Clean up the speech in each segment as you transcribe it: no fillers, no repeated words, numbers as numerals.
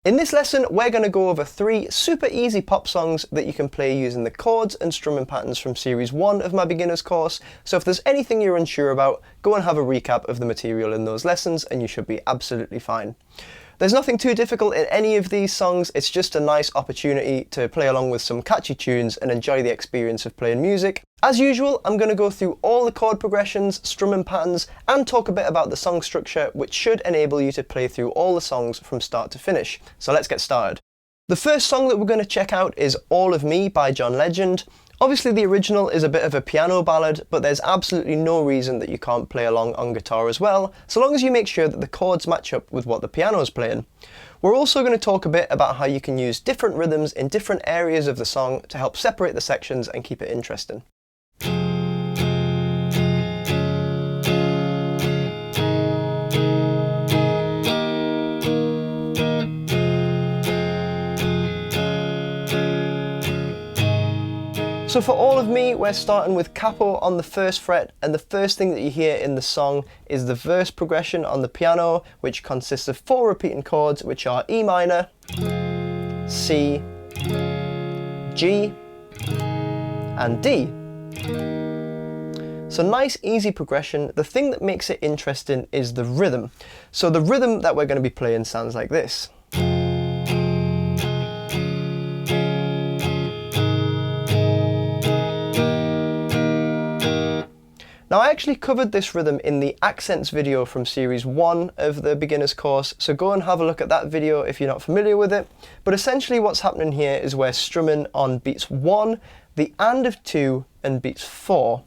In this lesson, we're going to go over 3 super easy pop songs that you can play using the chords and strumming patterns from Series 1 of my beginner's course. So if there's anything you're unsure about, go and have a recap of the material in those lessons and you should be absolutely fine. There's nothing too difficult in any of these songs, it's just a nice opportunity to play along with some catchy tunes and enjoy the experience of playing music. As usual, I'm going to go through all the chord progressions, strumming patterns, and talk a bit about the song structure, which should enable you to play through all the songs from start to finish. So let's get started. The first song that we're going to check out is All of Me by John Legend. Obviously the original is a bit of a piano ballad, but there's absolutely no reason that you can't play along on guitar as well, so long as you make sure that the chords match up with what the piano's playing. We're also going to talk a bit about how you can use different rhythms in different areas of the song to help separate the sections and keep it interesting. So for All of Me, we're starting with capo on the 1st fret, and the first thing that you hear in the song is the verse progression on the piano, which consists of 4 repeating chords, which are E minor, C, G, and D. So nice easy progression. The thing that makes it interesting is the rhythm. So the rhythm that we're going to be playing sounds like this. Now I actually covered this rhythm in the accents video from Series 1 of the beginner's course, so go and have a look at that video if you're not familiar with it. But essentially what's happening here is we're strumming on beats 1, the and of 2, and beats 4.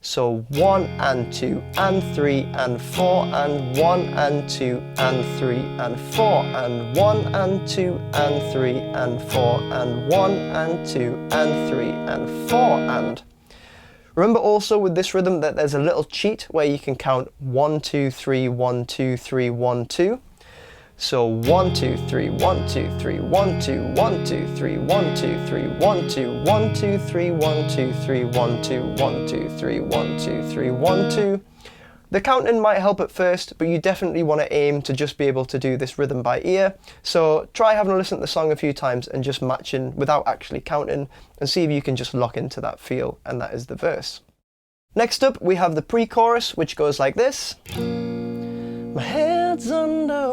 So 1 and 2 and 3 and 4 and 1 and 2 and 3 and 4 and 1 and 2 and 3 and 4 and 1 and 2 and 3 and 4 and. Remember also with this rhythm that there's a little cheat where you can count 1, 2, 3, 1, 2, 3, 1, 2. So 1, 2, 3, 1, 2, 3, 1, 2, 1, 2, 3, 1, 2, 3, 1, 2, 1, 2, 3, 1, 2, 3, 1, 2, 1, 2, 3, 1, 2, 3, 1, 2. The counting might help at first, but you definitely want to aim to just be able to do this rhythm by ear. So try having a listen to the song a few times and just matching without actually counting and see if you can just lock into that feel, and that is the verse. Next up we have the pre-chorus, which goes like this. My head's underwater,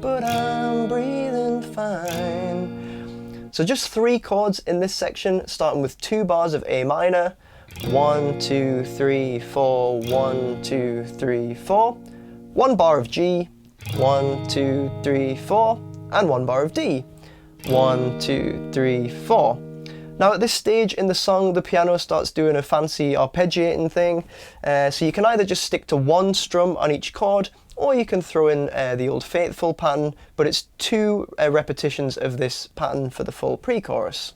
but I'm breathing fine. So just 3 chords in this section, starting with 2 bars of A minor. 1, 2, 3, 4, 1, 2, 3, 4. 1 bar of G, 1, 2, 3, 4, and 1 bar of D. 1, 2, 3, 4. Now at this stage in the song, the piano starts doing a fancy arpeggiating thing, so you can either just stick to 1 strum on each chord, or you can throw in the Old Faithful pattern, but it's 2 repetitions of this pattern for the full pre-chorus.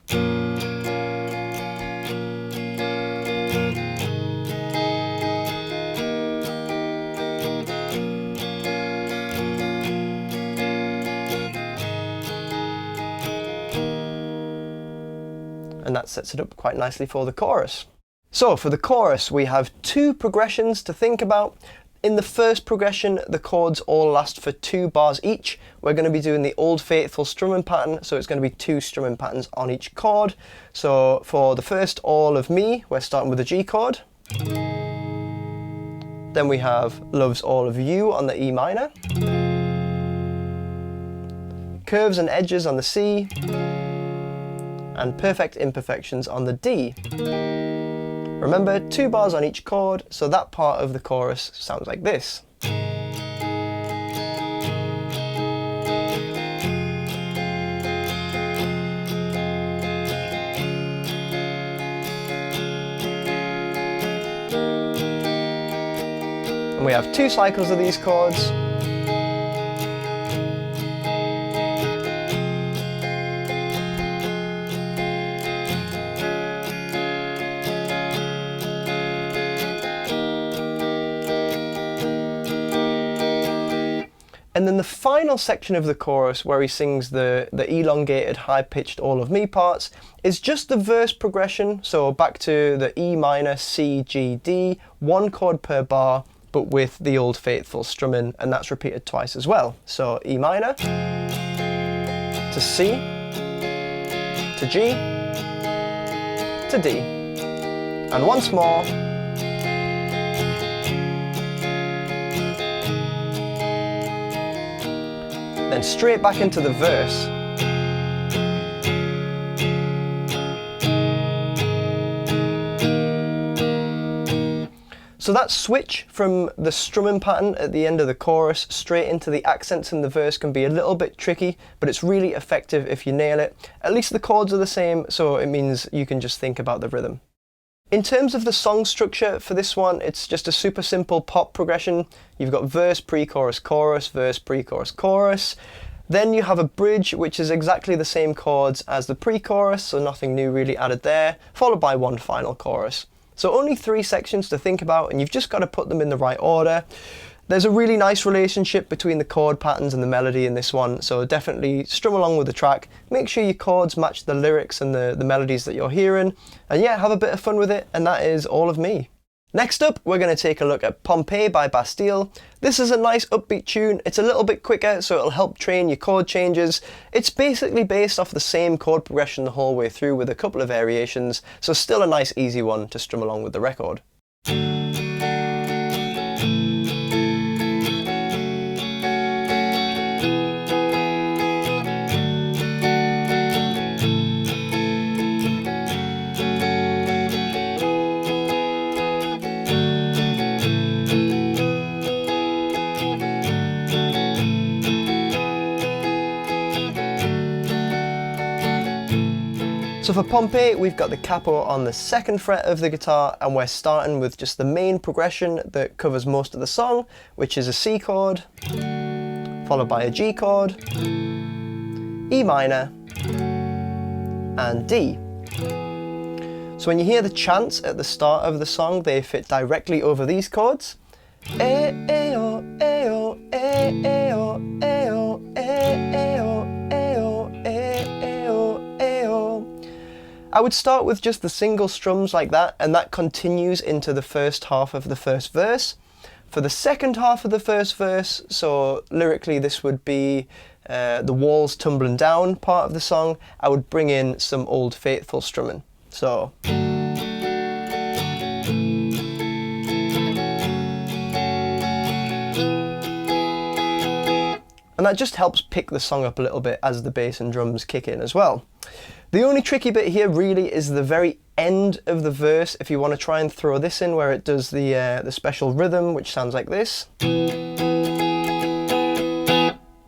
And that sets it up quite nicely for the chorus. So for the chorus we have 2 progressions to think about. In the first progression the chords all last for 2 bars each. We're going to be doing the Old Faithful strumming pattern, so it's going to be 2 strumming patterns on each chord. So for the first All of Me we're starting with the G chord. Then we have Love's All of You on the E minor. Curves and Edges on the C. And Perfect Imperfections on the D. Remember, 2 bars on each chord, so that part of the chorus sounds like this. And we have 2 cycles of these chords. And then the final section of the chorus, where he sings the elongated, high-pitched All of Me parts, is just the verse progression. So back to the E minor, C, G, D, 1 chord per bar, but with the Old Faithful strumming, and that's repeated twice as well. So E minor, to C, to G, to D. And once more. Then straight back into the verse. So that switch from the strumming pattern at the end of the chorus straight into the accents in the verse can be a little bit tricky, but it's really effective if you nail it. At least the chords are the same, so it means you can just think about the rhythm. In terms of the song structure for this one, it's just a super simple pop progression. You've got verse, pre-chorus, chorus, verse, pre-chorus, chorus. Then you have a bridge, which is exactly the same chords as the pre-chorus, so nothing new really added there, followed by one final chorus. So only 3 sections to think about, and you've just got to put them in the right order. There's a really nice relationship between the chord patterns and the melody in this one, so definitely strum along with the track. Make sure your chords match the lyrics and the melodies that you're hearing. And yeah, have a bit of fun with it, and that is all of me. Next up, we're going to take a look at Pompeii by Bastille. This is a nice upbeat tune. It's a little bit quicker, so it'll help train your chord changes. It's basically based off the same chord progression the whole way through with a couple of variations, so still a nice easy one to strum along with the record. So for Pompeii, we've got the capo on the 2nd fret of the guitar, and we're starting with just the main progression that covers most of the song, which is a C chord, followed by a G chord, E minor, and D. So when you hear the chants at the start of the song, they fit directly over these chords. A-A-O, A-O, A-A-O, A-O, A-A-O, A-O, A-A-O, A-O. I would start with just the single strums like that, and that continues into the first half of the first verse. For the second half of the first verse, so lyrically this would be the walls tumbling down part of the song, I would bring in some Old Faithful strumming. So. And that just helps pick the song up a little bit as the bass and drums kick in as well. The only tricky bit here really is the very end of the verse, if you want to try and throw this in where it does the special rhythm, which sounds like this.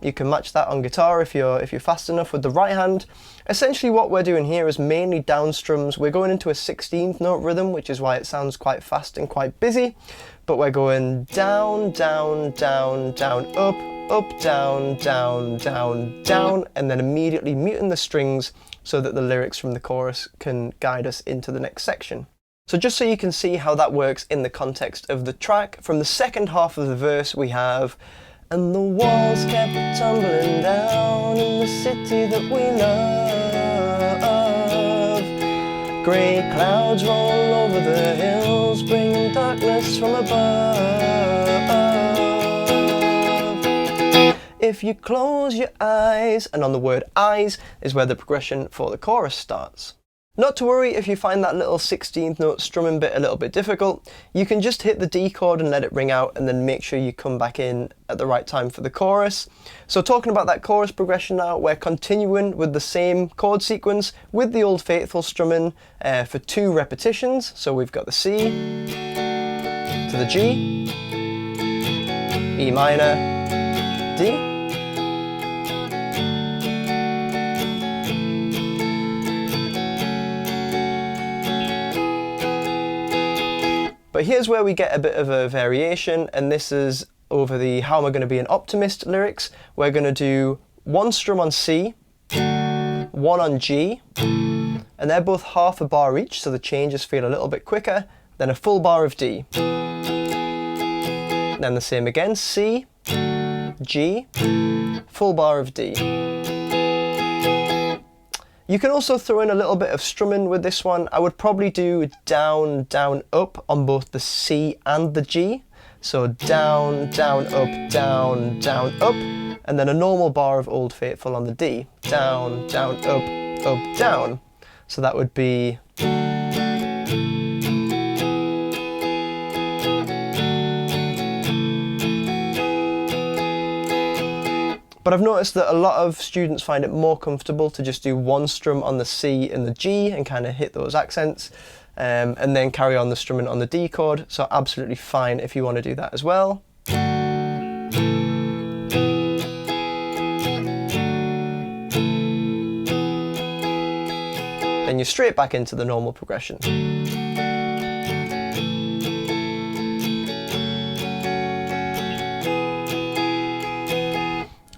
You can match that on guitar if you're fast enough with the right hand. Essentially what we're doing here is mainly down strums. We're going into a 16th note rhythm, which is why it sounds quite fast and quite busy. But we're going down, down, down, down, up, up, down, down, down, down, and then immediately muting the strings so that the lyrics from the chorus can guide us into the next section. So just so you can see how that works in the context of the track, from the second half of the verse we have, and the walls kept tumbling down in the city that we love. Grey clouds roll over the hills, bringing darkness from above. If you close your eyes, and on the word eyes is where the progression for the chorus starts. Not to worry if you find that little 16th note strumming bit a little bit difficult. You can just hit the D chord and let it ring out, and then make sure you come back in at the right time for the chorus. So talking about that chorus progression now, we're continuing with the same chord sequence with the Old Faithful strumming for 2 repetitions. So we've got the C to the G, E minor, D. But here's where we get a bit of a variation, and this is over the How Am I Going to Be an Optimist lyrics. We're going to do 1 strum on C, 1 on G, and they're both half a bar each, so the changes feel a little bit quicker, then a full bar of D. Then the same again, C, G, full bar of D. You can also throw in a little bit of strumming with this one. I would probably do down, down, up on both the C and the G. So down, down, up, down, down, up. and then a normal bar of Old Faithful on the D. Down, down, up, down. So that would be... But I've noticed that a lot of students find it more comfortable to just do one strum on the C and the G and kind of hit those accents, and then carry on the strumming on the D chord. So absolutely fine if you want to do that as well. Then you're straight back into the normal progression.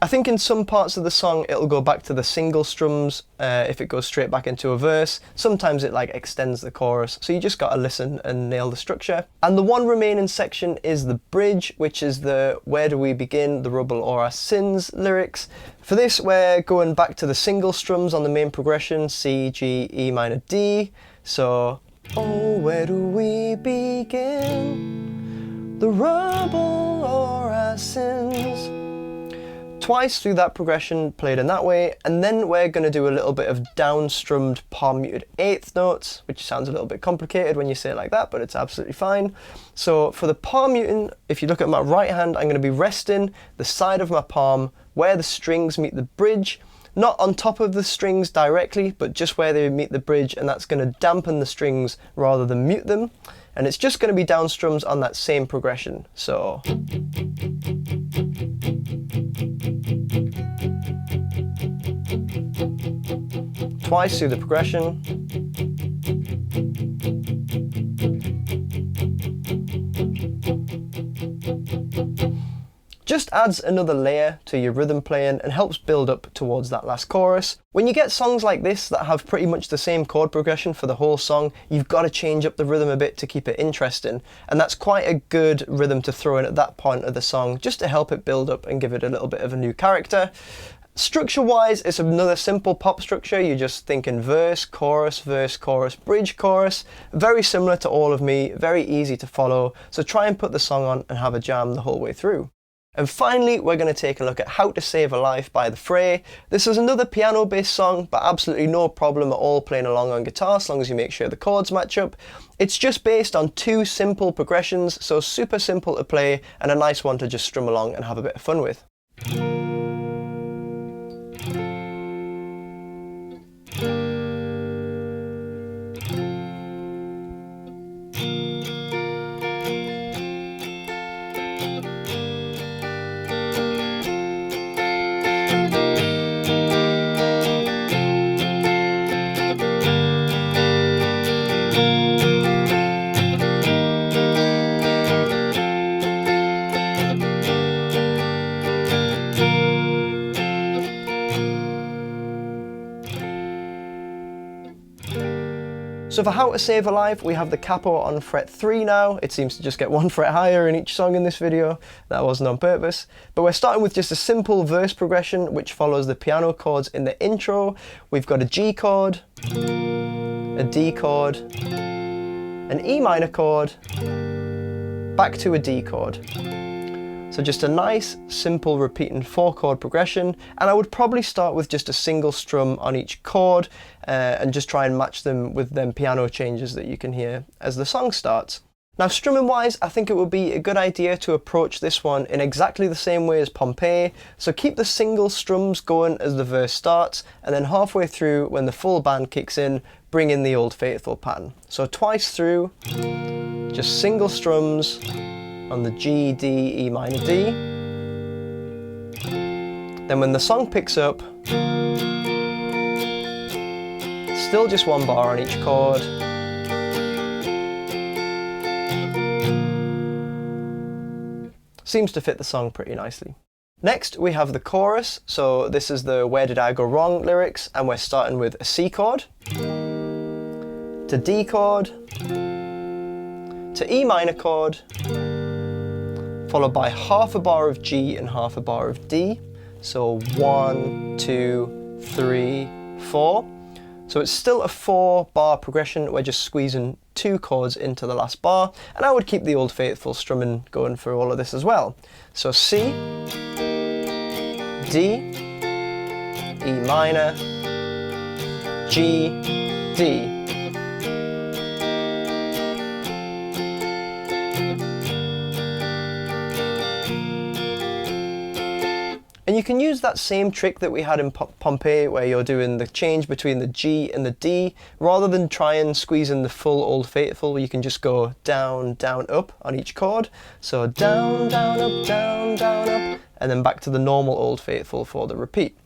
I think in some parts of the song it'll go back to the single strums if it goes straight back into a verse. Sometimes it like extends the chorus, so you just gotta listen and nail the structure. And the one remaining section is the bridge, which is the "Where do we begin, the rubble or our sins" lyrics. For this we're going back to the single strums on the main progression, C, G, E minor, D. So, oh, where do we begin, the rubble or our sins? Twice through that progression, played in that way, and then we're going to do a little bit of down-strummed palm muted eighth notes, which sounds a little bit complicated when you say it like that, but it's absolutely fine. So for the palm muting, if you look at my right hand, I'm going to be resting the side of my palm where the strings meet the bridge, not on top of the strings directly, but just where they meet the bridge, and that's going to dampen the strings rather than mute them. And it's just going to be down strums on that same progression. So... twice through the progression. Just adds another layer to your rhythm playing and helps build up towards that last chorus. When you get songs like this that have pretty much the same chord progression for the whole song, you've got to change up the rhythm a bit to keep it interesting, and that's quite a good rhythm to throw in at that point of the song just to help it build up and give it a little bit of a new character. Structure-wise, it's another simple pop structure. You're just thinking verse, chorus, bridge, chorus. Very similar to All of Me, very easy to follow. So try and put the song on and have a jam the whole way through. And finally, we're going to take a look at How to Save a Life by the Fray. This is another piano-based song, but absolutely no problem at all playing along on guitar, as long as you make sure the chords match up. It's just based on two simple progressions, so super simple to play and a nice one to just strum along and have a bit of fun with. So for How to Save a Life, we have the capo on fret 3 now. It seems to just get one fret higher in each song in this video. That wasn't on purpose. But we're starting with just a simple verse progression which follows the piano chords in the intro. We've got a G chord, a D chord, an E minor chord, back to a D chord. So just a nice, simple, repeating 4-chord progression, and I would probably start with just a single strum on each chord and just try and match them with them piano changes that you can hear as the song starts. Now strumming wise, I think it would be a good idea to approach this one in exactly the same way as Pompeii, so keep the single strums going as the verse starts, and then halfway through, when the full band kicks in, bring in the Old Faithful pattern. So twice through, just single strums on the G, D, E minor, D. Then when the song picks up, still just one bar on each chord. Seems to fit the song pretty nicely. Next we have the chorus, so this is the Where Did I Go Wrong lyrics, and we're starting with a C chord, to D chord, to E minor chord, followed by half a bar of G and half a bar of D. So 1, 2, 3, 4. So it's still a 4-bar progression. We're just squeezing 2 chords into the last bar, and I would keep the Old Faithful strumming going for all of this as well. So C, D, E minor, G, D. And you can use that same trick that we had in Pompeii, where you're doing the change between the G and the D. Rather than try and squeeze in the full Old Faithful, you can just go down, down, up on each chord. So down, down, up, and then back to the normal Old Faithful for the repeat.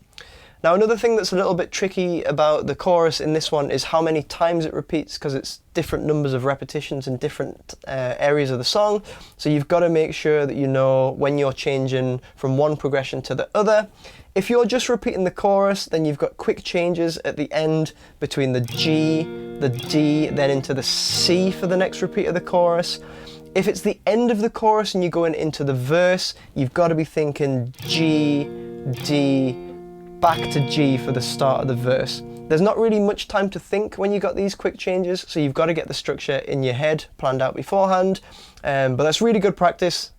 Now, another thing that's a little bit tricky about the chorus in this one is how many times it repeats, because it's different numbers of repetitions in different areas of the song. So you've got to make sure that you know when you're changing from one progression to the other. If you're just repeating the chorus, then you've got quick changes at the end between the G, the D, then into the C for the next repeat of the chorus. If it's the end of the chorus and you're going into the verse, you've got to be thinking G, D, back to G for the start of the verse. There's not really much time to think when you got these quick changes, so you've got to get the structure in your head planned out beforehand. But that's really good practice.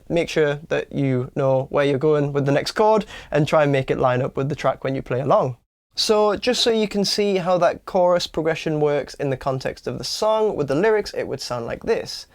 Make sure that you know where you're going with the next chord and try and make it line up with the track when you play along. So just so you can see how that chorus progression works in the context of the song, with the lyrics it would sound like this.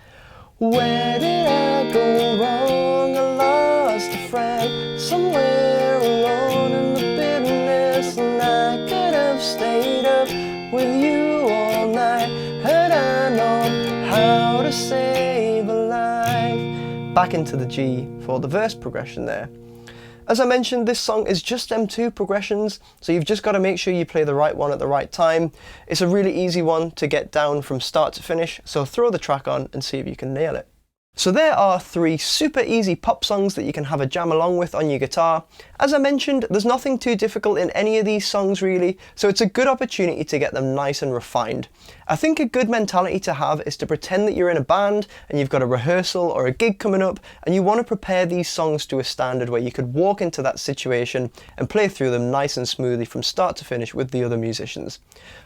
Where did I go wrong? I lost a friend somewhere alone in the bitterness, and I could have stayed up with you all night had I known how to save a life. Back into the G for the verse progression there. As I mentioned, this song is just them two progressions, so you've just got to make sure you play the right one at the right time. It's a really easy one to get down from start to finish, so throw the track on and see if you can nail it. So there are 3 super easy pop songs that you can have a jam along with on your guitar. As I mentioned, there's nothing too difficult in any of these songs really, so it's a good opportunity to get them nice and refined. I think a good mentality to have is to pretend that you're in a band and you've got a rehearsal or a gig coming up, and you want to prepare these songs to a standard where you could walk into that situation and play through them nice and smoothly from start to finish with the other musicians.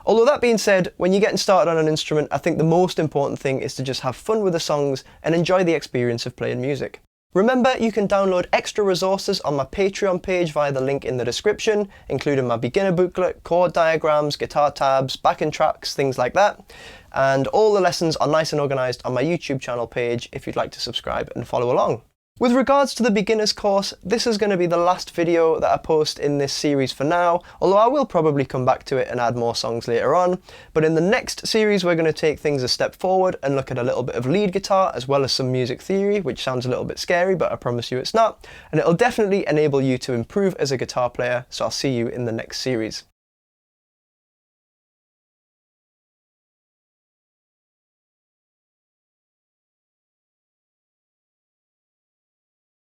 Although that being said, when you're getting started on an instrument, I think the most important thing is to just have fun with the songs and enjoy the experience of playing music. Remember, you can download extra resources on my Patreon page via the link in the description, including my beginner booklet, chord diagrams, guitar tabs, backing tracks, things like that. And all the lessons are nice and organised on my YouTube channel page if you'd like to subscribe and follow along. With regards to the beginners course, this is going to be the last video that I post in this series for now, although I will probably come back to it and add more songs later on. But in the next series we're going to take things a step forward and look at a little bit of lead guitar as well as some music theory, which sounds a little bit scary, but I promise you it's not. And it'll definitely enable you to improve as a guitar player, so I'll see you in the next series.